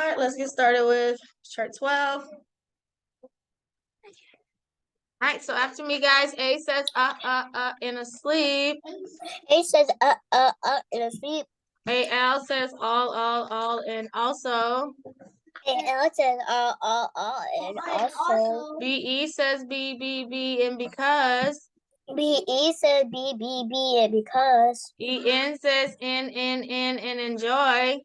All right, let's get started with chart 12. All right, so after me, guys, A says in a sleep. A says in a sleep. AL says all, and also. AL says all, and also. BE says B, and because. BE says B, and because. EN says in, and enjoy.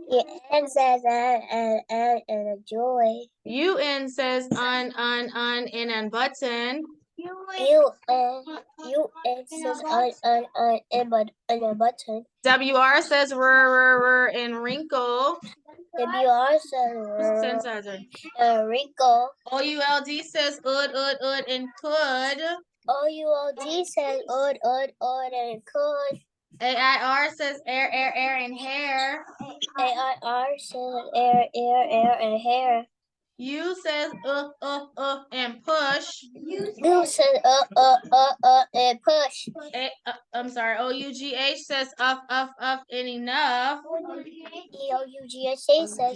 EN says and enjoy. UN says on, and unbutton. UN says on, and a button. WR says and wrinkle. WR says wrinkle. OULD says ud, and could. OULD says and could. AIR says air, and hair. AIR says air, and hair. U says and push. U says and push. I'm sorry. OUGH says up, and enough. EOUGH says up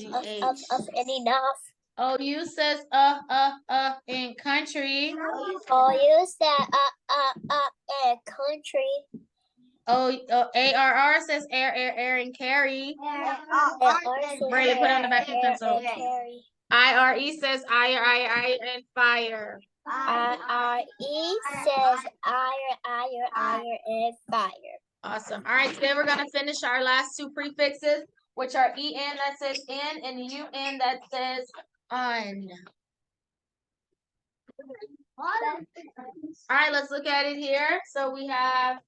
and enough. OU says in country. OU says and country. ARR says air, and carry. Brandon, put on the back of the pencil. IRE says ire, and fire. IRE says ire, and fire. Awesome. All right, today we're going to finish our last two prefixes, which are EN that says in and UN that says on. All right, let's look at it here. So we have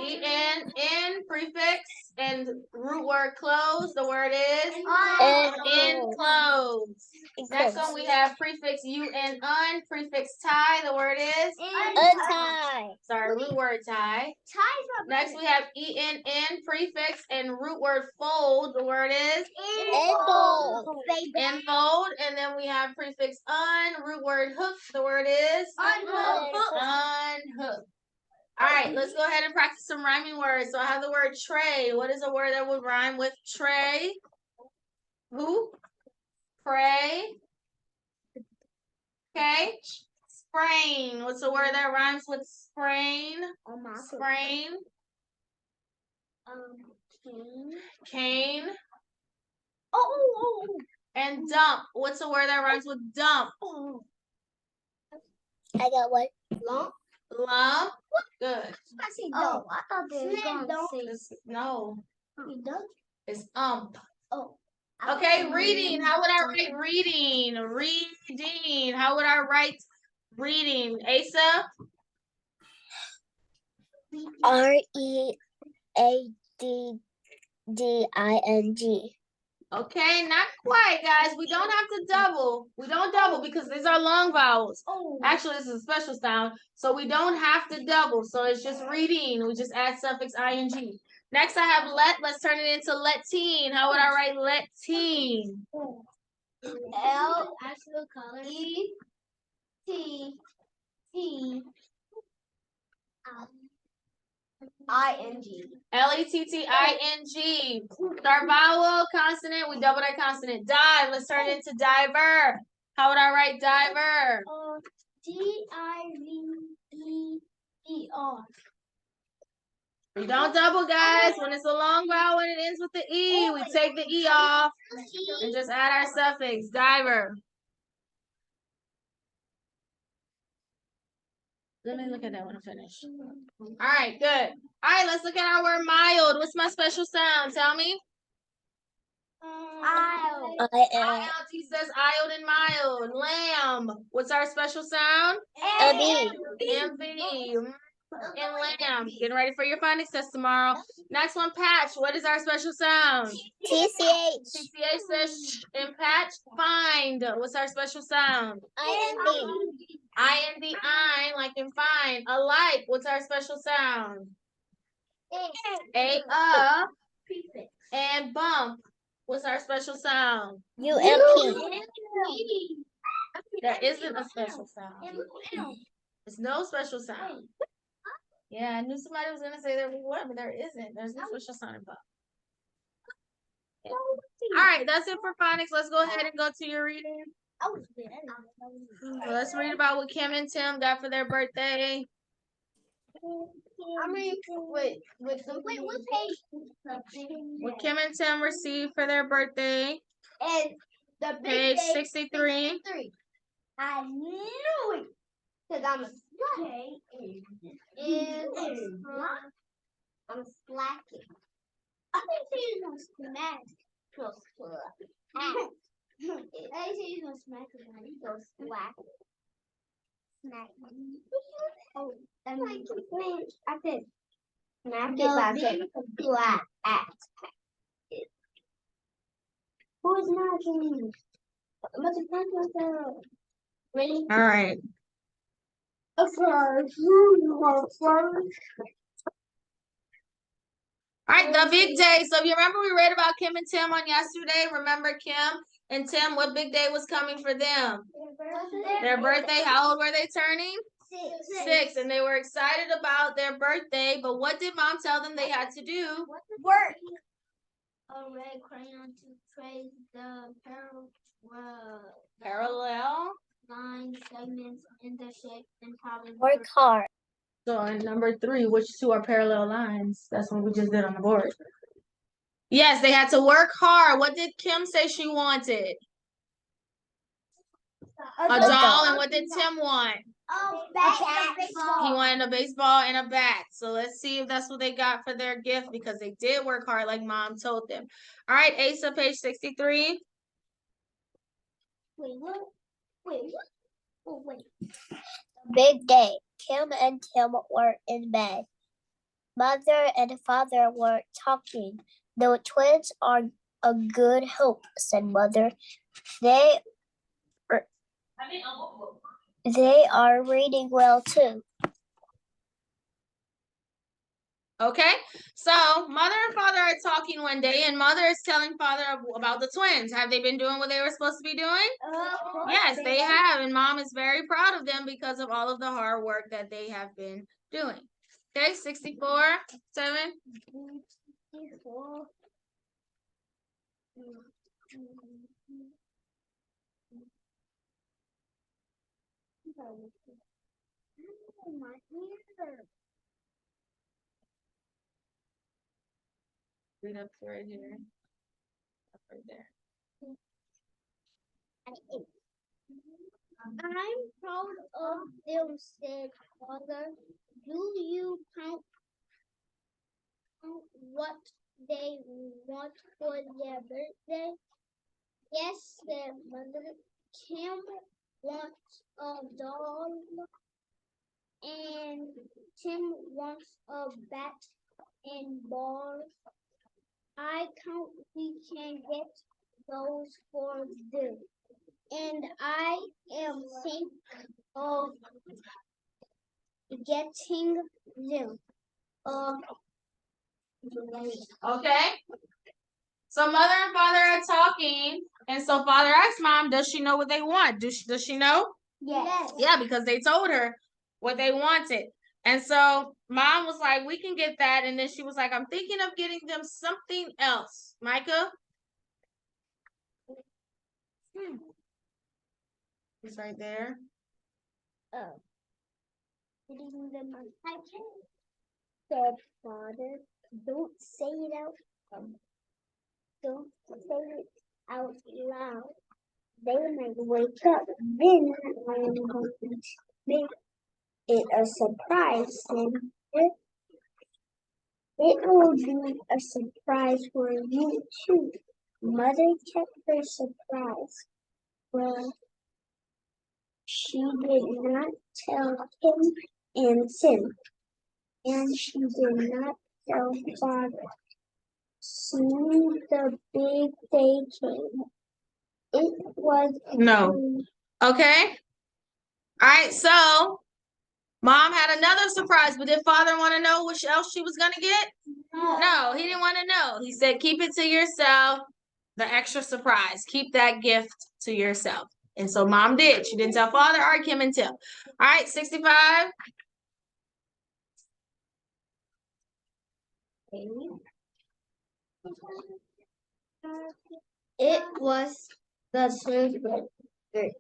EN, in, prefix, and root word close. The word is enclosed. Next one we have prefix UN, prefix tie. The word is untie. Sorry, root word tie. Next we have EN, prefix, and root word fold. The word is enfold. Enfold. And then we have prefix root word hook. The word is unhook. All right, let's go ahead and practice some rhyming words. So I have the word tray. What is a word that would rhyme with tray? Who? Pray. Okay. Sprain. What's a word that rhymes with sprain? Sprain. Cane. And dump. What's a word that rhymes with dump? I got one. Lump. Good. Oh, I thought they were going to say No. It's Oh. Okay, reading. How would I write reading? Reading. How would I write reading? Asa? READDING. Okay, not quite, guys. We don't have to double. We don't double because these are long vowels. Actually, this is a special sound, so we don't have to double. So it's just reading. We just add suffix ing. Next, I have let. Let's turn it into letteen. How would I write letteen? LETTING. LETTING. With our vowel consonant, we double that consonant. Dive. Let's turn it into diver. How would I write diver? DIVER. We don't double, guys. When it's a long vowel and it ends with the E, we take the E off and just add our suffix, diver. Let me look at that when I finish. All right, good. All right, let's look at our word mild. What's my special sound? Tell me. ILD says ild and mild. Lamb. What's our special sound? MV. And lamb. Getting ready for your phonics test tomorrow. Next one, patch. What is our special sound? TCH. TCH says in patch. Find. What's our special sound? IND. Like in find. Alike. What's our special sound? And bump. What's our special sound? UMP. There isn't a special sound. There's no special sound. Yeah, I knew somebody was going to say there was one, but there isn't. There's no special sound in bump. All right, that's it for phonics. Let's go ahead and go to your reading. Let's read about what Kim and Tim got for their birthday. I mean, wait, what page? What Kim and Tim received for their birthday. And the big Page day, 63. 63. I knew it. Because I'm I'm slacking. I think she's gonna smack. I think she's gonna smack it when he goes slack. Smack. Oh, I said smack it, but I said slack. Who is knocking? Ready? All right. All right, the big day. So if you remember, we read about Kim and Tim on yesterday. Remember Kim and Tim, what big day was coming for them? Their birthday. How old were they turning? 6. And they were excited about their birthday. But what did Mom tell them they had to do? Work. A red crayon to trace the Parallel. line segments in the shape and pattern. Work hard. So in number 3, which 2 are parallel lines? That's what we just did on the board. Yes, they had to work hard. What did Kim say she wanted? A doll. And what did Tim want? He wanted a baseball and a bat. So let's see if that's what they got for their gift, because they did work hard like Mom told them. All right, Asa, page 63. Wait, what? Wait, what? Oh, wait. Big day. Kim and Tim were in bed. Mother and father were talking. The twins are a good help, said Mother. They are reading well too. Okay, so Mother and Father are talking one day, and Mother is telling Father about the twins. Have they been doing what they were supposed to be doing? Yes, they have, and Mom is very proud of them because of all of the hard work that they have been doing. Okay, 64, 7. 64. My ear. Read up to right here. Up right there. I'm proud of them, said Father. Do you count what they want for their birthday? Yes, said Mother. Kim wants a doll, and Tim wants a bat and ball. I count we can get those for them. And I am thinking of getting them. Okay. So Mother and Father are talking, and so Father asked Mom, does she know what they want? Does she know? Yes. Yeah, because they told her what they wanted. And so Mom was like, we can get that. And then she was like, I'm thinking of getting them something else. Micah? He's right there. Oh. Getting them on said Father. Don't say it out. Don't say it out loud. They might wake up. Then I am going to make it a surprise. And it will be a surprise for you too. Mother kept her surprise. Well, she did not tell him and Tim, and she did not tell Father. Soon the big day came. It was No. Okay. All right. So Mom had another surprise, but did Father want to know what else she was going to get? No, he didn't want to know. He said, keep it to yourself. The extra surprise. Keep that gift to yourself. And so Mom did. She didn't tell Father or Kim and Tim. All right, 65. It was the Tim's birthday.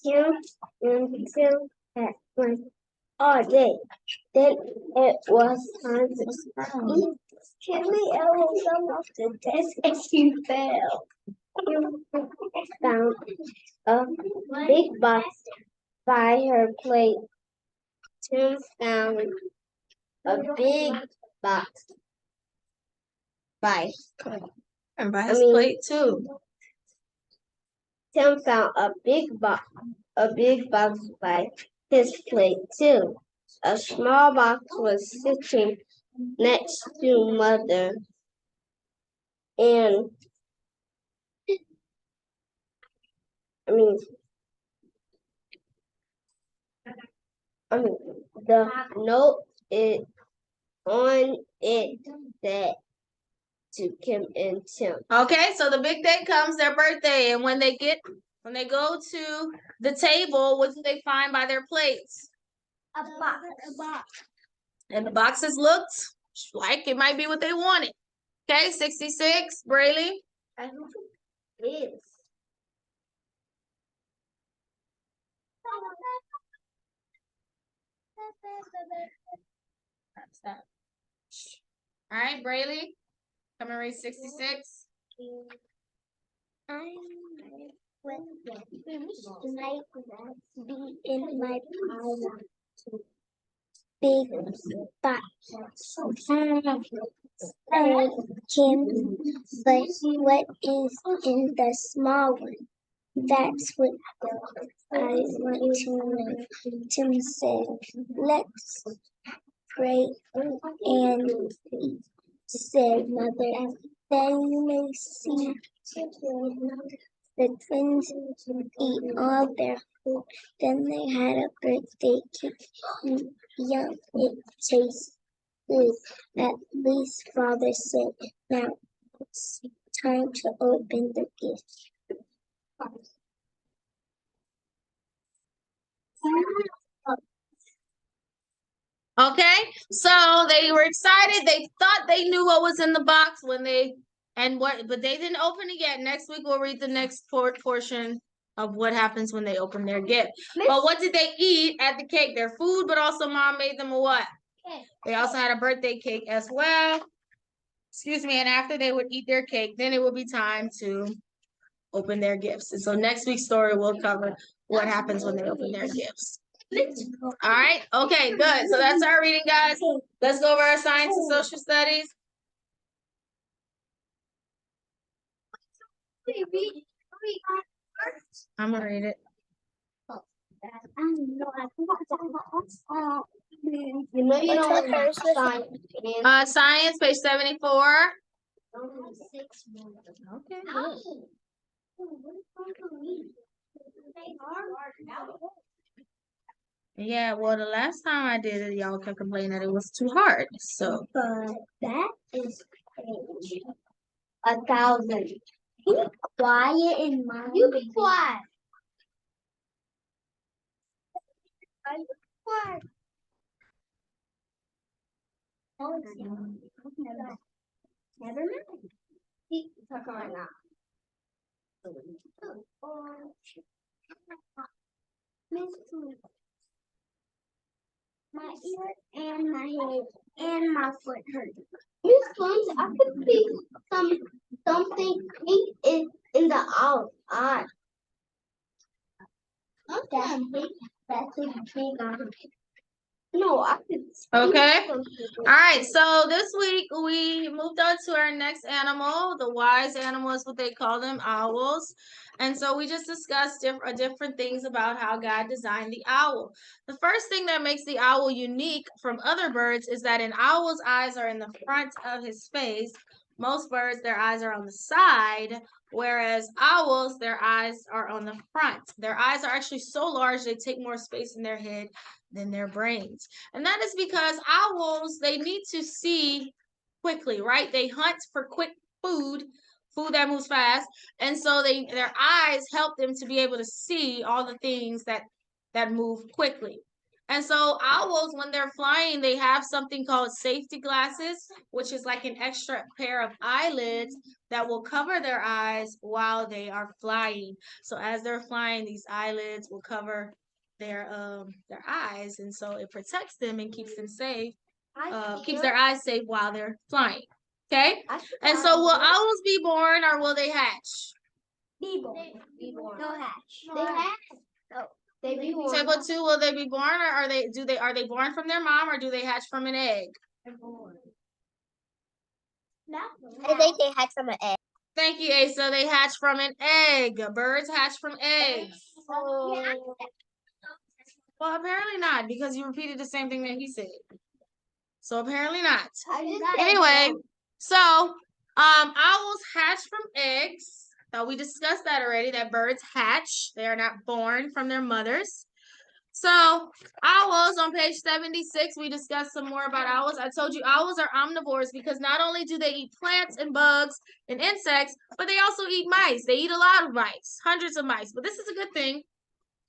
Tim and Tim had fun all day. Then it was time to eat. Timmy elbow fell off the desk and she fell. Tim found a big box by her plate. Tim found a big box by And by his plate too. Tim found a big box by his plate too. A small box was sitting next to Mother, and the note on it said to Kim and Tim. Okay, so the big day comes, their birthday, and when they go to the table, what do they find by their plates? A box. And the boxes looked like it might be what they wanted. Okay, 66, Brayley. I hope it is. That's that. All right, Brayley. Come and read 66. I would like that be in my power to big box. I can, but what is in the small one? That's what I want to know. Tim said, let's pray and eat, said Mother. Then you may see the twins eat all their food. Then they had a birthday cake. Yum, it tastes good. At least Father said. Now it's time to open the gift. Okay, so they were excited. They thought they knew what was in the box but they didn't open it yet. Next week we'll read the next portion of what happens when they open their gift. But what did they eat at the cake? Their food, but also Mom made them a what? Cake. They also had a birthday cake as well. Excuse me. And after they would eat their cake, then it would be time to open their gifts. And so next week's story will cover what happens when they open their gifts. All right. Okay, good. So that's our reading, guys. Let's go over our science and social studies. I'm gonna read it. Science, page 74. Okay, good. Yeah, well, the last time I did it, y'all kept complaining that it was too hard. So, but that is 1,000. Be quiet in my. You be quiet. Are you quiet? Never mind. Keep talking right now. My ear and my head and my foot hurt. Miss Jones, I could see something pink in the eye. That's a big eye. No, I could see. okay. All right. So this week we moved on to our next animal. The wise animal is what they call them, owls. And so we just discussed different things about how God designed the owl. The first thing that makes the owl unique from other birds is that an owl's eyes are in the front of his face. Most birds, their eyes are on the side, whereas owls, their eyes are on the front. Their eyes are actually so large, they take more space in their head than their brains. And that is because owls, they need to see quickly, right? They hunt for quick food that moves fast. And so their eyes help them to be able to see all the things that move quickly. And so owls, when they're flying, they have something called safety glasses, which is like an extra pair of eyelids that will cover their eyes while they are flying. So as they're flying, these eyelids will cover their eyes, and so it protects them and keeps them safe. Keeps their eyes safe while they're flying. Okay? And so will owls be born or will they hatch? Be born. No hatch. They hatch. No. They be born. Table 2, will they be born or are they born from their mom or do they hatch from an egg? I think they hatch from an egg. Thank you, Asa. They hatch from an egg. Birds hatch from eggs. Well, apparently not, because you repeated the same thing that he said. So apparently not. Anyway, so owls hatch from eggs. We discussed that already, that birds hatch. They are not born from their mothers. So owls, on page 76, we discussed some more about owls. I told you owls are omnivores because not only do they eat plants and bugs and insects, but they also eat mice. They eat a lot of mice, hundreds of mice. But this is a good thing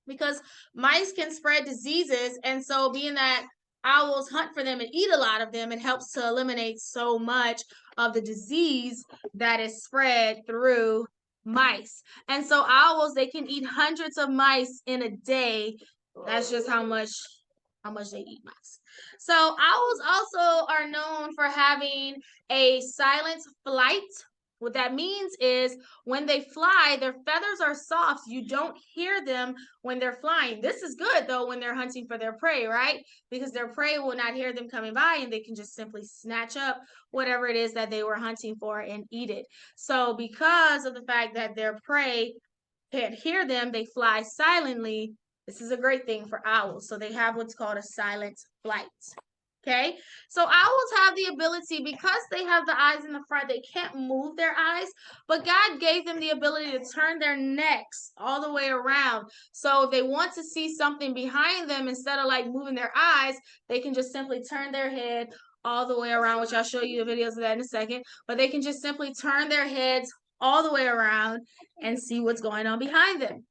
because mice can spread diseases. And so being that owls hunt for them and eat a lot of them, it helps to eliminate so much of the disease that is spread through mice. And so owls, they can eat hundreds of mice in a day. That's just how much they eat mice. So owls also are known for having a silent flight. What that means is when they fly, their feathers are soft. You don't hear them when they're flying. This is good, though, when they're hunting for their prey, right? Because their prey will not hear them coming by and they can just simply snatch up whatever it is that they were hunting for and eat it. So because of the fact that their prey can't hear them, they fly silently. This is a great thing for owls. So they have what's called a silent flight. Okay, so owls have the ability, because they have the eyes in the front, they can't move their eyes, but God gave them the ability to turn their necks all the way around. So if they want to see something behind them, instead of like moving their eyes, they can just simply turn their head all the way around, which I'll show you the videos of that in a second, but they can just simply turn their heads all the way around and see what's going on behind them.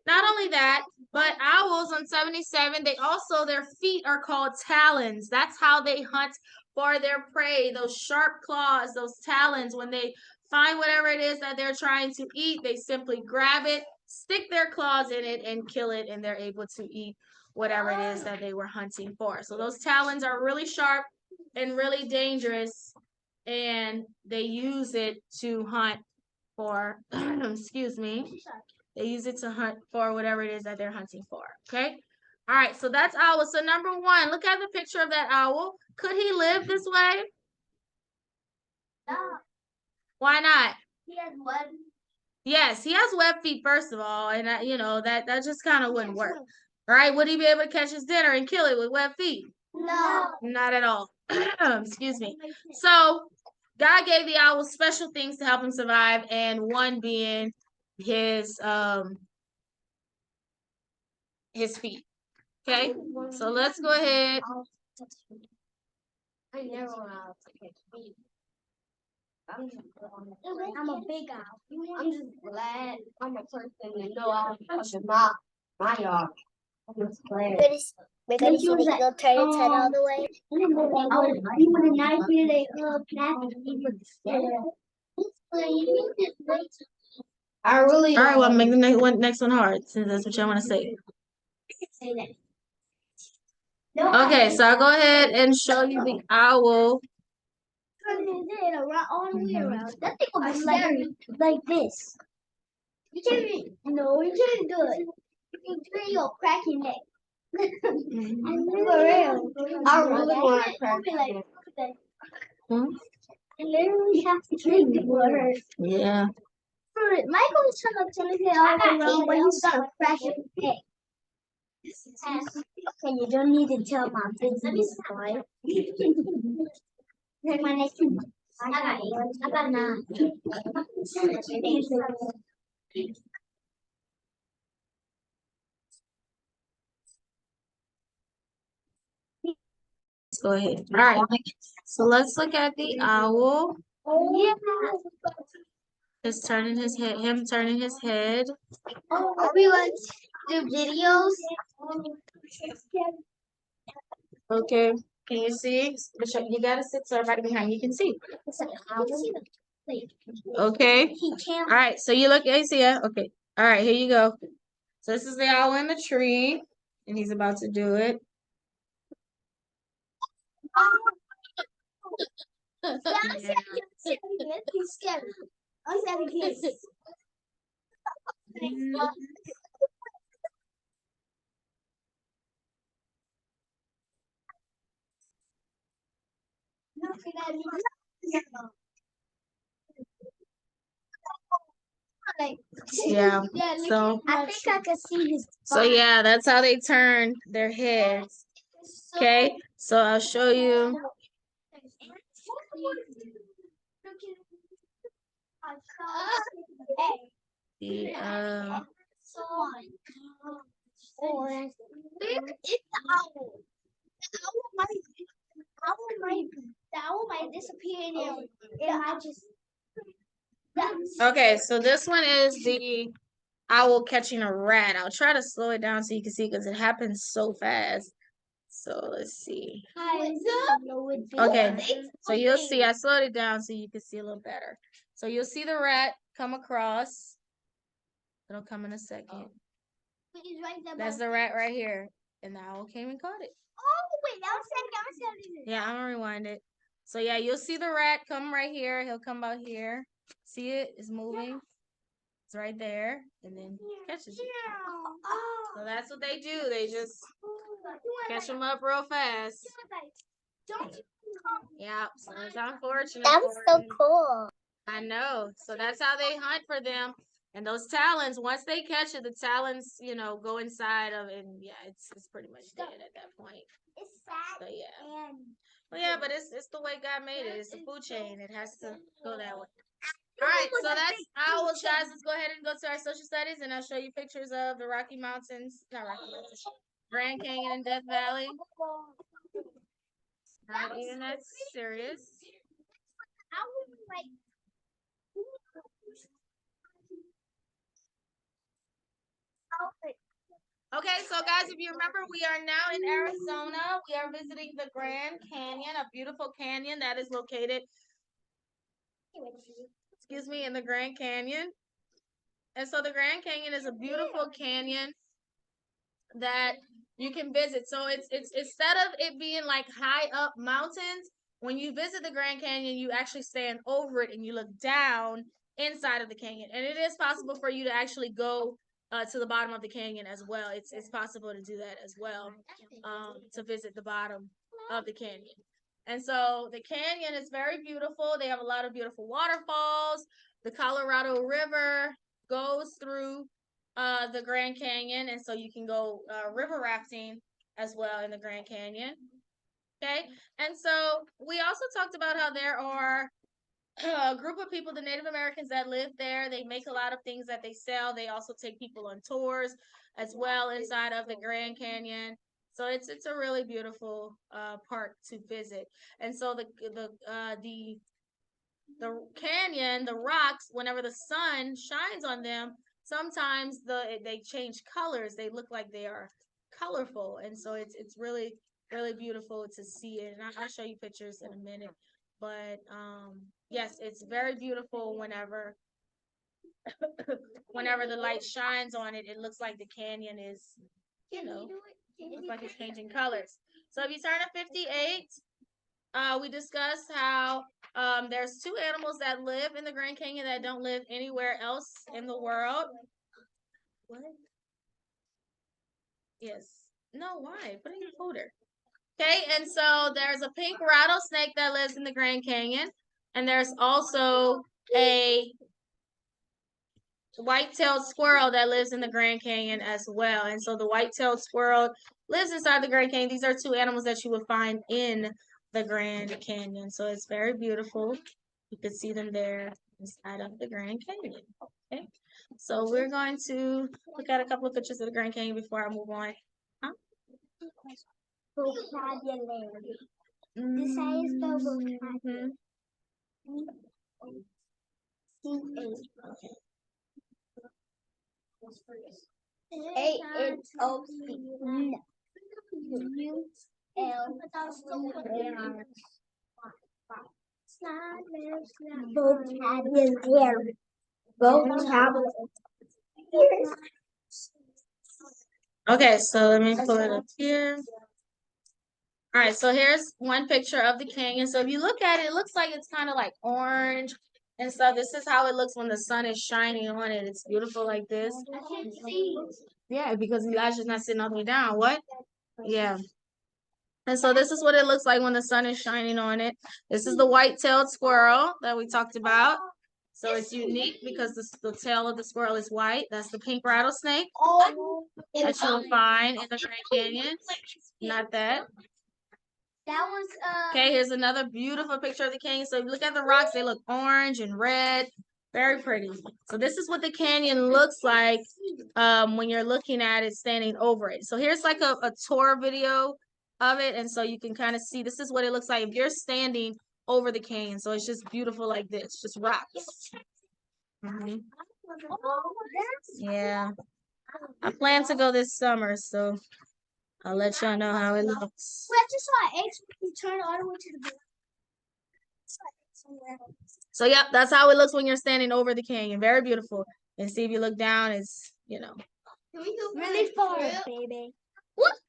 Not only that, but owls on 77, their feet are called talons. That's how they hunt for their prey, those sharp claws, those talons. When they find whatever it is that they're trying to eat, they simply grab it, stick their claws in it, and kill it, and they're able to eat whatever it is that they were hunting for. So those talons are really sharp and really dangerous, and they use it to hunt for, excuse me, they use it to hunt for whatever it is that they're hunting for, okay? All right, so that's owl. So number 1, look at the picture of that owl. Could he live this way? No. Why not? He has one. Yes, he has webbed feet, first of all, and that just kind of wouldn't work. All right, would he be able to catch his dinner and kill it with webbed feet? No. Not at all. Excuse me. So God gave the owl special things to help him survive, and one being his feet. Okay, so let's go ahead. I never want to catch feet. I'm a big owl. I'm just glad I'm a person that know how to touch my yard. I'm just glad. Because you will turn its head all the way. I really. All right, well, make the next one hard, since that's what y'all want to say. Okay, so I'll go ahead and show you the owl. All the way around. That thing will be scary. Like this. You can't. You can't do it. You'll crack your neck. For real. I really want to crack your neck. I literally have to train people to hurt. Yeah. Michael was trying to tell me all the way, but he's gonna crack your neck. Okay, you don't need to tell my business, boy. Take my next one. I got 9. Let's go ahead. All right. So let's look at the owl. Yeah. Just turning his head. Him turning his head. Everyone do videos. Okay, can you see? Bishop, you gotta sit so everybody behind you can see. Okay. All right, so you look, you see it? Okay. All right, here you go. So this is the owl in the tree, and he's about to do it. Yeah. So I think I can see his. so yeah, that's how they turn their heads. Okay. So I'll show you. The It's the owl. The owl might disappear and it might just. Okay, so this one is the owl catching a rat. I'll try to slow it down so you can see because it happens so fast. So let's see. Okay, so you'll see I slowed it down so you can see a little better. So you'll see the rat come across. It'll come in a second. That's the rat right here. And the owl came and caught it. Oh, wait, that was Yeah, I'm gonna rewind it. So yeah, you'll see the rat come right here. He'll come out here. See it? It's moving. It's right there. And then catches it. So that's what they do. They just catch them up real fast. Yeah, so it's unfortunate. That was so cool. I know. So that's how they hunt for them. And those talons, once they catch it, the talons, go inside of it. And yeah, it's pretty much dead at that point. It's sad. So yeah. Well, yeah, but it's the way God made it. It's a food chain. It has to go that way. All right, so that's owls, guys. Let's go ahead and go to our social studies, and I'll show you pictures of the Rocky Mountains, not Rocky Mountains, Grand Canyon and Death Valley. Not even that serious. Okay, so guys, if you remember, we are now in Arizona. We are visiting the Grand Canyon, a beautiful canyon that is located, in the Grand Canyon. And so the Grand Canyon is a beautiful canyon that you can visit. So it's instead of it being like high up mountains, when you visit the Grand Canyon, you actually stand over it and you look down inside of the canyon. And it is possible for you to actually go to the bottom of the canyon as well. It's possible to do that as well, to visit the bottom of the canyon. And so the canyon is very beautiful. They have a lot of beautiful waterfalls. The Colorado River goes through the Grand Canyon, and so you can go river rafting as well in the Grand Canyon. Okay, and so we also talked about how there are a group of people, the Native Americans that live there. They make a lot of things that they sell. They also take people on tours as well inside of the Grand Canyon. So it's a really beautiful park to visit. And so the canyon, the rocks, whenever the sun shines on them, sometimes they change colors. They look like they are colorful, and so it's really beautiful to see it. And I'll show you pictures in a minute. But yes, it's very beautiful whenever the light shines on it. It looks like the canyon is, looks like it's changing colors. So if you turn to 58, we discussed how there's two animals that live in the Grand Canyon that don't live anywhere else in the world. What? Yes. No, why? Put it in your folder. Okay, and so there's a pink rattlesnake that lives in the Grand Canyon, and there's also a white-tailed squirrel that lives in the Grand Canyon as well. And so the white-tailed squirrel lives inside the Grand Canyon. These are two animals that you will find in the Grand Canyon. So it's very beautiful. You can see them there inside of the Grand Canyon. Okay, so we're going to look at a couple of pictures of the Grand Canyon before I move on. Vocabulary. This is the vocabulary. AHOP. Vocabulary. Vocabulary. Okay, so let me pull it up here. All right, so here's one picture of the canyon. So if you look at it, it looks like it's kind of like orange and stuff. This is how it looks when the sun is shining on it. It's beautiful like this. Yeah, because Elijah's not sitting all the way down. What? Yeah. And so this is what it looks like when the sun is shining on it. This is the white-tailed squirrel that we talked about. So it's unique because the tail of the squirrel is white. That's the pink rattlesnake that you'll find in the Grand Canyon. Not that. That was Okay, here's another beautiful picture of the canyon. So if you look at the rocks, they look orange and red. Very pretty. So this is what the canyon looks like when you're looking at it, standing over it. So here's like a tour video of it. And so you can kind of see this is what it looks like if you're standing over the canyon. So it's just beautiful like this, just rocks. Yeah. I plan to go this summer, so I'll let y'all know how it looks. I just saw an X. You turn all the way to the So yep, that's how it looks when you're standing over the canyon. Very beautiful. And see if you look down, it's really far, baby.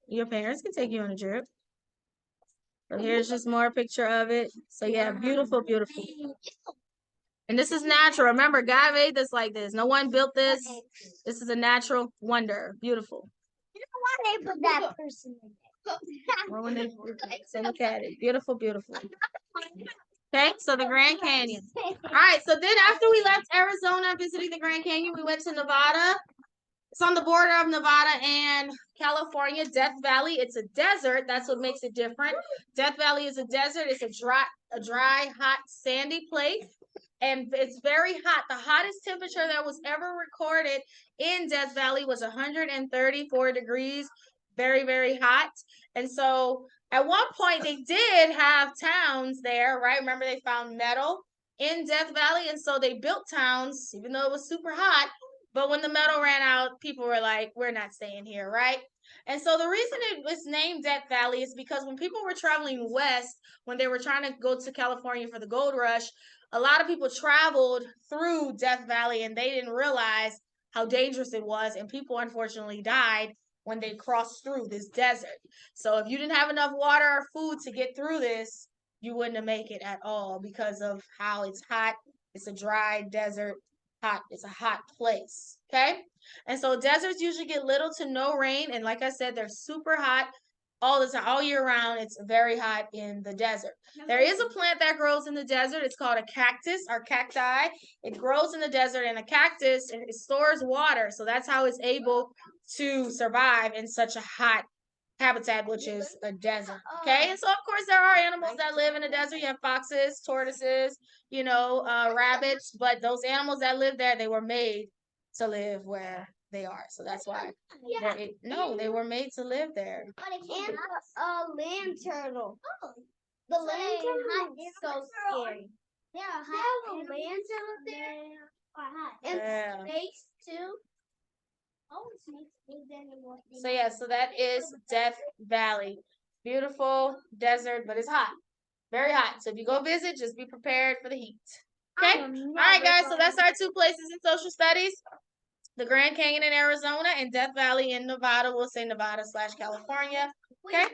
Your parents can take you on a trip. So here's just more picture of it. So yeah, beautiful, beautiful. And this is natural. Remember, God made this like this. No one built this. This is a natural wonder. Beautiful. You know why they put that person in there? Well, when they so look at it. Beautiful, beautiful. Okay, so the Grand Canyon. All right, so then after we left Arizona, visiting the Grand Canyon, we went to Nevada. It's on the border of Nevada and California, Death Valley. It's a desert. That's what makes it different. Death Valley is a desert. It's a dry, hot, sandy place. And it's very hot. The hottest temperature that was ever recorded in Death Valley was 134 degrees. Very, very hot. And so at one point they did have towns there, right? Remember they found metal in Death Valley. And so they built towns, even though it was super hot. But when the metal ran out, people were like, we're not staying here, right? And so the reason it was named Death Valley is because when people were traveling west, when they were trying to go to California for the gold rush, a lot of people traveled through Death Valley and they didn't realize how dangerous it was. And people unfortunately died when they crossed through this desert. So if you didn't have enough water or food to get through this, you wouldn't have made it at all because of how it's hot. It's a dry desert. Hot. It's a hot place. Okay. And so deserts usually get little to no rain. And like I said, they're super hot all the time, all year round. It's very hot in the desert. There is a plant that grows in the desert. It's called a cactus or cacti. It grows in the desert, and a cactus, it stores water. So that's how it's able to survive in such a hot habitat, which is a desert. Okay. And so of course there are animals that live in the desert. You have foxes, tortoises, rabbits, but those animals that live there, they were made to live where they are. So that's why they were made to live there. And a land turtle. The land turtle is so scary. Yeah, have a land turtle there. And snakes too. So yeah, so that is Death Valley. Beautiful desert, but it's hot. Very hot. So if you go visit, just be prepared for the heat. Okay? All right, guys. So that's our two places in social studies. The Grand Canyon in Arizona and Death Valley in Nevada. We'll say Nevada/California. Okay?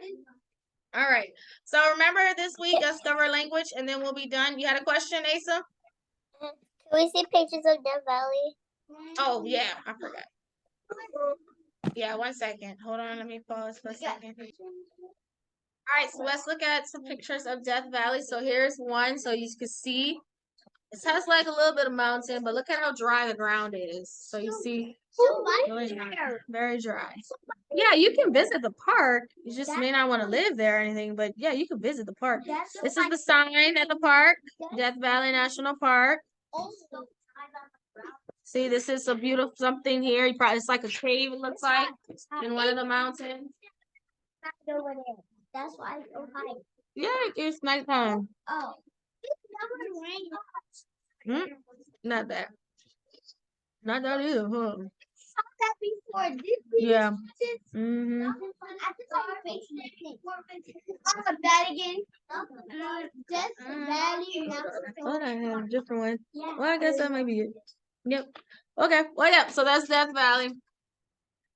All right. So remember this week, discover a language, and then we'll be done. You had a question, Asa? Can we see pictures of Death Valley? Oh, yeah. I forgot. Yeah, 1 second. Hold on. Let me pause for a second. All right. So let's look at some pictures of Death Valley. So here's one. So you can see it has like a little bit of mountain, but look at how dry the ground is. So you see very dry. Yeah, you can visit the park. You just may not want to live there or anything, but yeah, you can visit the park. This is the sign at the park, Death Valley National Park. See, this is a beautiful something here. It's like a cave, it looks like, in one of the mountains. That's why it's so high. Yeah, it's nighttime. Oh. Not that. Not that either, huh? that before. Yeah. Sentence. Mm-hmm. I just saw her face. That again. Just value. What I have different one. Yeah. Well, I guess that might be it. Yep. Okay. Well, yeah. So that's Death Valley.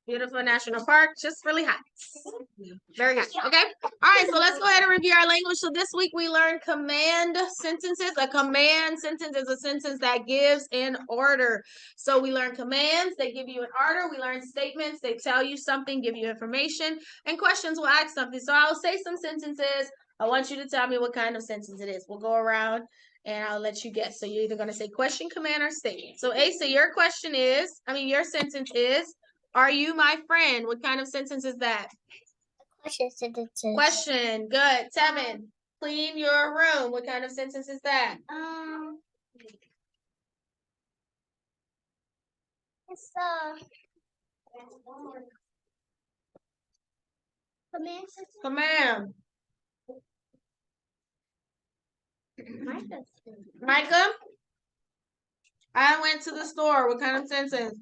Beautiful national park. Just really hot. Very hot. Okay. All right. So let's go ahead and review our language. So this week we learned command sentences. A command sentence is a sentence that gives an order. So we learn commands. They give you an order. We learn statements. They tell you something, give you information, and questions will ask something. So I'll say some sentences. I want you to tell me what kind of sentence it is. We'll go around and I'll let you guess. So you're either going to say question, command, or statement. So Asa, your your sentence is, are you my friend? What kind of sentence is that? Question sentences. Question. Good. Tevin, clean your room. What kind of sentence is that? It's command sentence. Command. Micah? I went to the store. What kind of sentence?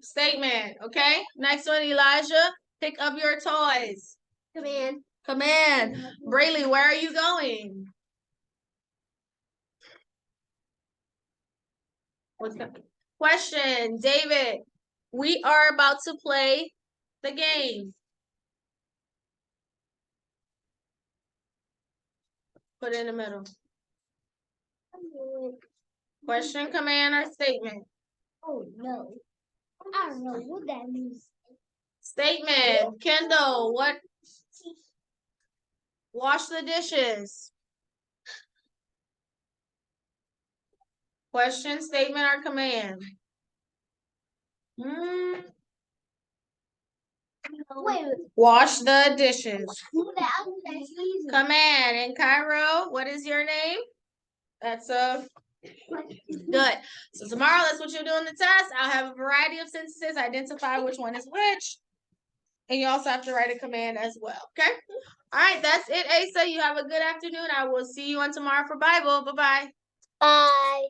Statement. Okay. Next one, Elijah. Pick up your toys. Command. Command. Brayley, where are you going? What's that? Question. David, we are about to play the game. Put it in the middle. Question, command, or statement? Oh no. I don't know what that means. Statement. Kendall, what? Wash the dishes. Question, statement, or command? Wait. Wash the dishes. That's easy. Command. And Cairo, what is your name? That's good. So tomorrow, that's what you'll do in the test. I'll have a variety of sentences. Identify which one is which. And you also have to write a command as well. Okay? All right, that's it, Asa. You have a good afternoon. I will see you on tomorrow for Bible. Bye-bye. Bye.